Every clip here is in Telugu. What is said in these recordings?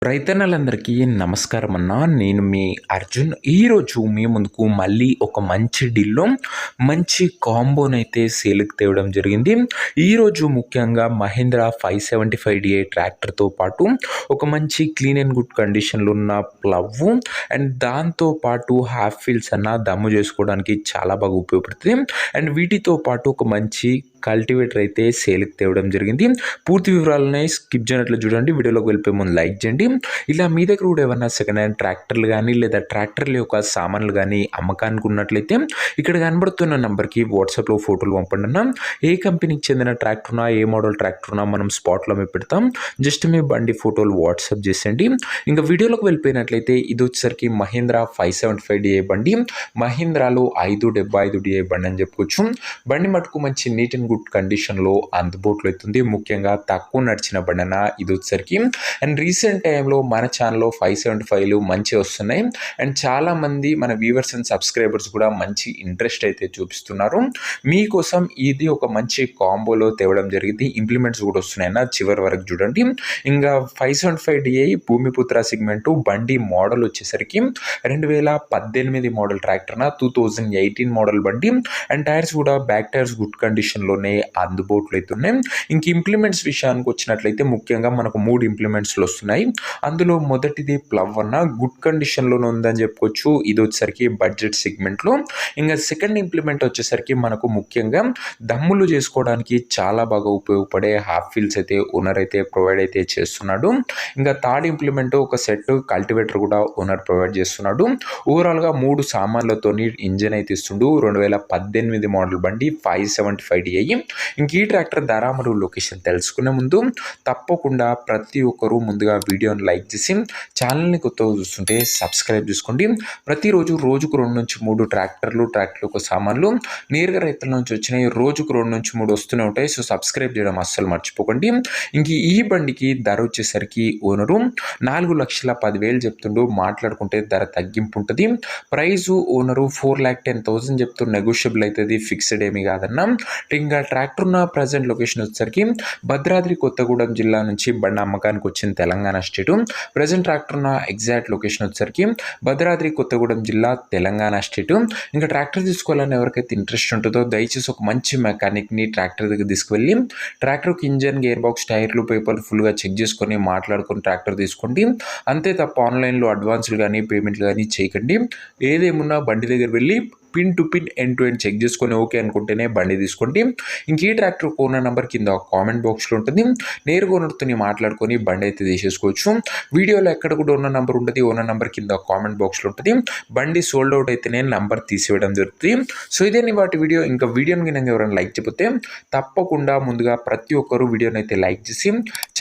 రైతన్నలందరికీ నమస్కారం అన్న. నేను మీ అర్జున్. ఈరోజు మీ ముందుకు మళ్ళీ ఒక మంచి డీల్‌లో మంచి కాంబోనైతే సేల్‌కి తేవడం జరిగింది. ఈరోజు ముఖ్యంగా మహీంద్రా 575 ట్రాక్టర్‌తో పాటు ఒక మంచి క్లీన్ అండ్ గుడ్ కండిషన్‌లో ఉన్న ప్లవ్వు అండ్ దాంతో పాటు హాఫ్ వీల్స్ అన్న దమ్ము చేసుకోవడానికి చాలా బాగా ఉపయోగపడుతుంది. అండ్ వీటితో పాటు ఒక మంచి కల్టివేటర్ అయితే సేల్‌కి తేవడం జరిగింది. పూర్తి వివరాలని స్కిప్ చేయనట్లు చూడండి. వీడియోలోకి వెళ్ళిపోయే ముందు లైక్ చేయండి. ఇలా మీ దగ్గర కూడా ఏమన్నా సెకండ్ హ్యాండ్ ట్రాక్టర్లు కానీ లేదా ట్రాక్టర్ల యొక్క సామాన్లు కానీ అమ్మకానికి ఉన్నట్లయితే ఇక్కడ కనబడుతున్న నంబర్కి వాట్సాప్లో ఫోటోలు పంపండి అన్న. ఏ కంపెనీకి చెందిన ట్రాక్టర్ ఉన్నా ఏ మోడల్ ట్రాక్టర్ ఉన్నా మనం స్పాట్లో మేము పెడతాం. జస్ట్ మీ బండి ఫోటోలు వాట్సాప్ చేసేయండి. ఇంకా వీడియోలోకి వెళ్ళిపోయినట్లయితే ఇది వచ్చేసరికి మహీంద్రా 575 బండి. మహీంద్రాలో 575 బండి అని చెప్పుకోవచ్చు. బండి మటుకు మంచి నీట్ అండ్ గుడ్ కండిషన్లో అందుబాటులో అవుతుంది. ముఖ్యంగా తక్కువ నడిచిన బండి అన్న ఇది వచ్చేసరికి. అండ్ రీసెంట్ టైంలో మన ఛానల్లో 575లు మంచి వస్తున్నాయి. అండ్ చాలామంది మన వ్యూవర్స్ అండ్ సబ్స్క్రైబర్స్ కూడా మంచి ఇంట్రెస్ట్ అయితే చూపిస్తున్నారు. మీకోసం ఇది ఒక మంచి కాంబోలో తేవడం జరిగింది. ఇంప్లిమెంట్స్ కూడా వస్తున్నాయన్న, చివరి వరకు చూడండి. ఇంకా 575 భూమిపుత్ర సెగ్మెంటు బండి మోడల్ వచ్చేసరికి 2018 మోడల్ ట్రాక్టర్న 2018 మోడల్ బండి. అండ్ టైర్స్ కూడా బ్యాక్ టైర్స్ గుడ్ కండిషన్లోనే అందుబాటులో అయితే ఉన్నాయి. ఇంక ఇంప్లిమెంట్స్ విషయానికి వచ్చినట్లయితే ముఖ్యంగా మనకు 3 ఇంప్లిమెంట్స్లు వస్తున్నాయి. అందులో మొదటిది ప్లవ్ అన్న గుడ్ కండిషన్లోనే ఉందని చెప్పుకోవచ్చు. ఇది వచ్చేసరికి బడ్జెట్ సెగ్మెంట్లో. ఇంకా సెకండ్ ఇంప్లిమెంట్ వచ్చేసరికి మనకు ముఖ్యంగా దమ్ములు చేసుకోవడానికి చాలా బాగా ఉపయోగపడే హాఫ్ వీల్స్ అయితే ఓనర్ అయితే ప్రొవైడ్ అయితే చేస్తున్నాడు. ఇంకా థర్డ్ ఇంప్లిమెంట్ ఒక సెట్ కల్టివేటర్ కూడా ఓనర్ ప్రొవైడ్ చేస్తున్నాడు. ఓవరాల్గా 3 సామాన్లతోని ఇంజన్ అయితే ఇస్తుండు. 2018 మోడల్ బండి 575 ఇంక ఈ ట్రాక్టర్ ధర మరియు లొకేషన్ తెలుసుకునే ముందు తప్పకుండా ప్రతి ఒక్కరూ ముందుగా వీడియోని లైక్ చేసి ఛానల్ని కొత్తగా చూస్తుంటే సబ్స్క్రైబ్ చేసుకోండి. ప్రతిరోజు రోజుకు 2-3 ట్రాక్టర్లు ఒక సామాన్లు నేరుగా రైతుల నుంచి వచ్చినాయి. రోజుకు 2-3 వస్తూనే ఉంటాయి. సో సబ్స్క్రైబ్ చేయడం అస్సలు మర్చిపోకండి. ఇంక ఈ బండికి ధర వచ్చేసరికి ఓనరు 4,10,000 చెప్తుండు. మాట్లాడుకుంటే ధర తగ్గింపు ఉంటుంది. ప్రైజు ఓనరు 4,10,000 చెప్తూ నెగోషియబుల్ అవుతుంది, ఫిక్స్డ్ ఏమీ కాదన్నా. ఇంకా ట్రాక్టర్ ఉన్న ప్రజెంట్ లొకేషన్ వచ్చేసరికి భద్రాద్రి కొత్తగూడెం జిల్లా నుంచి బండి అమ్మకానికి వచ్చింది తెలంగాణ స్టేటు. ప్రజెంట్ ట్రాక్టర్ ఉన్న ఎగ్జాక్ట్ లొకేషన్ వచ్చేసరికి భద్రాద్రి కొత్తగూడెం జిల్లా తెలంగాణ స్టేటు. ఇంకా ట్రాక్టర్ తీసుకోవాలని ఎవరికైతే ఇంట్రెస్ట్ ఉంటుందో దయచేసి ఒక మంచి మెకానిక్ని ట్రాక్టర్ దగ్గర తీసుకువెళ్ళి ట్రాక్టర్కి ఇంజన్, గేర్ బాక్స్, టైర్లు, పేపర్లు ఫుల్గా చెక్ చేసుకొని మాట్లాడుకొని ట్రాక్టర్ తీసుకోండి. అంతే తప్ప ఆన్లైన్లో అడ్వాన్స్లు కానీ పేమెంట్లు కానీ చేయకండి. ఏదేమున్నా బండి దగ్గర వెళ్ళి pin to pin end to end check చేసుకొని ఓకే అనుకుంటేనే బండి తీసుకోండి. ఇంక ఈ ట్రాక్టర్ ఓనర్ నెంబర్ కింద కామెంట్ బాక్స్లో ఉంటుంది. నేరుగా ఓనర్తో మాట్లాడుకొని బండి అయితే తీసేసుకోవచ్చు. వీడియోలో ఎక్కడ కూడా ఓనర్ నెంబర్ ఉంటుంది. ఓనర్ నెంబర్ కింద కామెంట్ బాక్స్లో ఉంటుంది. బండి సోల్డ్ అవుట్ అయితేనే నెంబర్ తీసివేయడం జరుగుతుంది. సో ఇదే వాటి వీడియో. ఇంకా వీడియోని కనుక ఎవరైనా లైక్ చెప్పితే తప్పకుండా ముందుగా ప్రతి ఒక్కరు వీడియోని అయితే లైక్ చేసి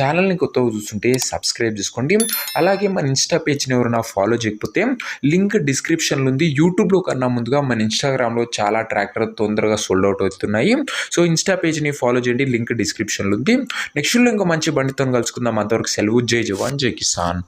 ఛానల్ని కొత్తగా చూస్తుంటే సబ్స్క్రైబ్ చేసుకోండి. అలాగే మన ఇన్స్టా పేజ్ని ఎవరైనా ఫాలో చేయకపోతే లింక్ డిస్క్రిప్షన్లో ఉంది. యూట్యూబ్లో కన్నా ముందుగా మన ఇన్స్టాగ్రామ్లో చాలా ట్రాక్టర్ తొందరగా సోల్డ్ అవుట్ అవుతున్నాయి. సో ఇన్స్టా పేజ్ని ఫాలో చేయండి. లింక్ డిస్క్రిప్షన్లో ఉంది. నెక్స్ట్ ఇంకో మంచి బండితో కలుసుకుందాం. అంతవరకు సెలవు. జై జవాన్ జై కిసాన్.